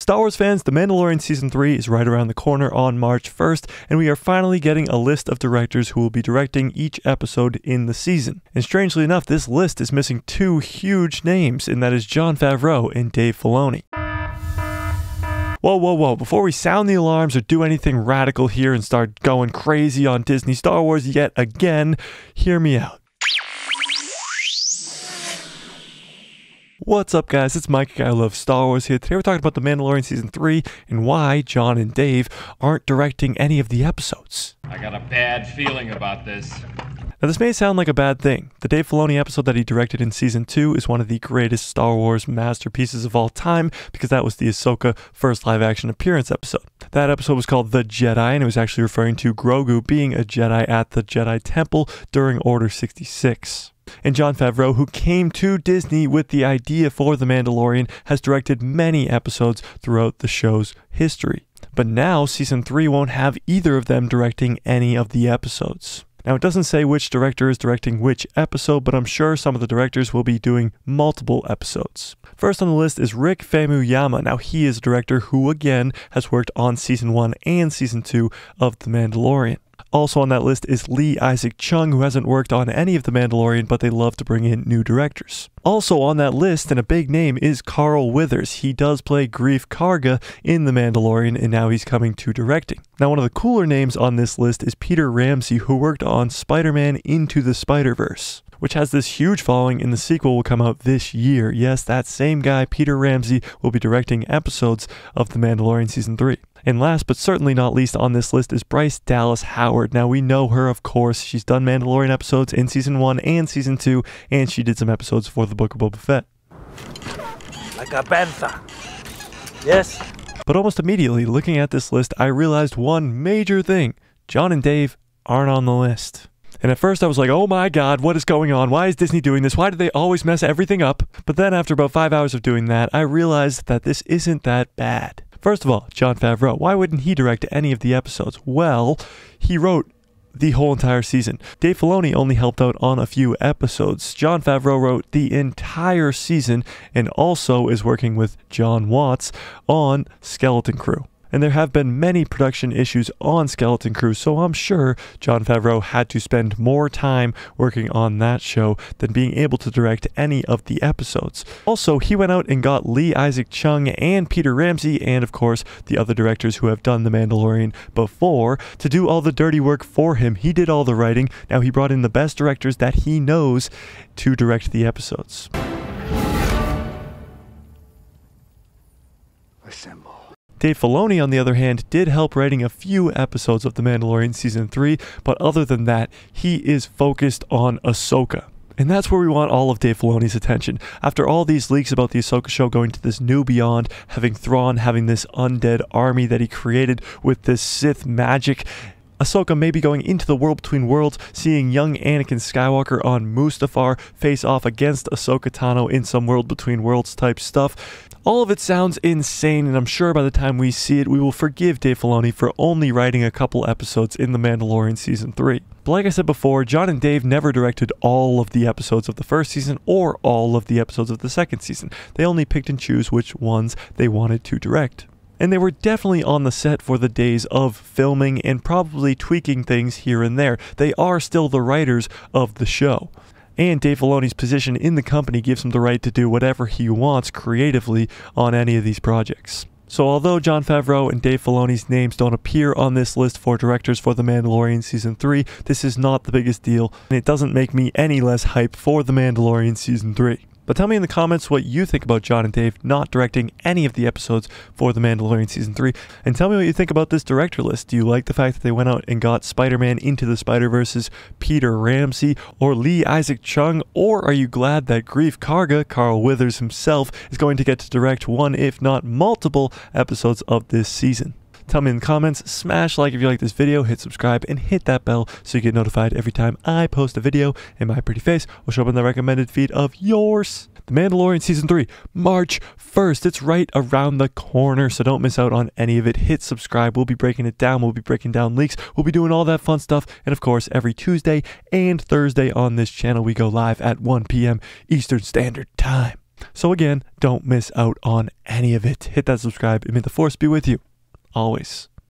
Star Wars fans, The Mandalorian Season 3 is right around the corner on March 1st, and we are finally getting a list of directors who will be directing each episode in the season. And strangely enough, this list is missing two huge names, and that is Jon Favreau and Dave Filoni. Whoa, before we sound the alarms or do anything radical here and start going crazy on Disney Star Wars yet again, hear me out. What's up, guys? It's Mike, I love Star Wars here. Today we're talking about The Mandalorian Season 3 and why Jon and Dave aren't directing any of the episodes. I got a bad feeling about this. Now, this may sound like a bad thing. The Dave Filoni episode that he directed in Season 2 is one of the greatest Star Wars masterpieces of all time because that was the Ahsoka first live-action appearance episode. That episode was called The Jedi, and it was actually referring to Grogu being a Jedi at the Jedi Temple during Order 66. And Jon Favreau, who came to Disney with the idea for The Mandalorian, has directed many episodes throughout the show's history. But now, Season 3 won't have either of them directing any of the episodes. Now, it doesn't say which director is directing which episode, but I'm sure some of the directors will be doing multiple episodes. First on the list is Rick Famuyiwa. Now, he is a director who, again, has worked on Season 1 and Season 2 of The Mandalorian. Also on that list is Lee Isaac Chung, who hasn't worked on any of The Mandalorian, but they love to bring in new directors. Also on that list, and a big name, is Carl Weathers. He does play Greef Karga in The Mandalorian, and now he's coming to directing. Now, one of the cooler names on this list is Peter Ramsey, who worked on Spider-Man Into the Spider-Verse, which has this huge following, and the sequel will come out this year. Yes, that same guy, Peter Ramsey, will be directing episodes of The Mandalorian Season 3. And last but certainly not least on this list is Bryce Dallas Howard. Now, we know her, of course. She's done Mandalorian episodes in Season 1 and Season 2, and she did some episodes for the Book of Boba Fett. Like a panther. Yes. But almost immediately, looking at this list, I realized one major thing. Jon and Dave aren't on the list. And at first I was like, oh my god, what is going on? Why is Disney doing this? Why do they always mess everything up? But then after about 5 hours of doing that, I realized that this isn't that bad. First of all, Jon Favreau. Why wouldn't he direct any of the episodes? Well, he wrote the whole entire season. Dave Filoni only helped out on a few episodes. Jon Favreau wrote the entire season and also is working with John Watts on Skeleton Crew. And there have been many production issues on Skeleton Crew, so I'm sure Jon Favreau had to spend more time working on that show than being able to direct any of the episodes. Also, he went out and got Lee Isaac Chung and Peter Ramsey, and of course, the other directors who have done The Mandalorian before, to do all the dirty work for him. He did all the writing. Now he brought in the best directors that he knows to direct the episodes. Assemble. Dave Filoni, on the other hand, did help writing a few episodes of The Mandalorian Season 3, but other than that, he is focused on Ahsoka. And that's where we want all of Dave Filoni's attention. After all these leaks about the Ahsoka show going to this new beyond, having Thrawn having this undead army that he created with this Sith magic, Ahsoka may be going into the world between worlds, seeing young Anakin Skywalker on Mustafar face off against Ahsoka Tano in some world between worlds type stuff. All of it sounds insane, and I'm sure by the time we see it, we will forgive Dave Filoni for only writing a couple episodes in The Mandalorian Season 3. But like I said before, Jon and Dave never directed all of the episodes of the first season or all of the episodes of the second season. They only picked and choose which ones they wanted to direct. And they were definitely on the set for the days of filming and probably tweaking things here and there. They are still the writers of the show. And Dave Filoni's position in the company gives him the right to do whatever he wants creatively on any of these projects. So although Jon Favreau and Dave Filoni's names don't appear on this list for directors for The Mandalorian Season 3, this is not the biggest deal, and it doesn't make me any less hype for The Mandalorian Season 3. But tell me in the comments what you think about Jon and Dave not directing any of the episodes for The Mandalorian Season 3. And tell me what you think about this director list. Do you like the fact that they went out and got Spider-Man Into the Spider-Verse's Peter Ramsey or Lee Isaac Chung? Or are you glad that Greef Karga, Carl Weathers himself, is going to get to direct one, if not multiple, episodes of this season? Tell me in the comments, smash like if you like this video, hit subscribe, and hit that bell so you get notified every time I post a video, and my pretty face will show up in the recommended feed of yours. The Mandalorian Season 3, March 1st. It's right around the corner, so don't miss out on any of it. Hit subscribe. We'll be breaking it down. We'll be breaking down leaks. We'll be doing all that fun stuff. And of course, every Tuesday and Thursday on this channel, we go live at 1 p.m. Eastern Standard Time. So again, don't miss out on any of it. Hit that subscribe, and may the force be with you always.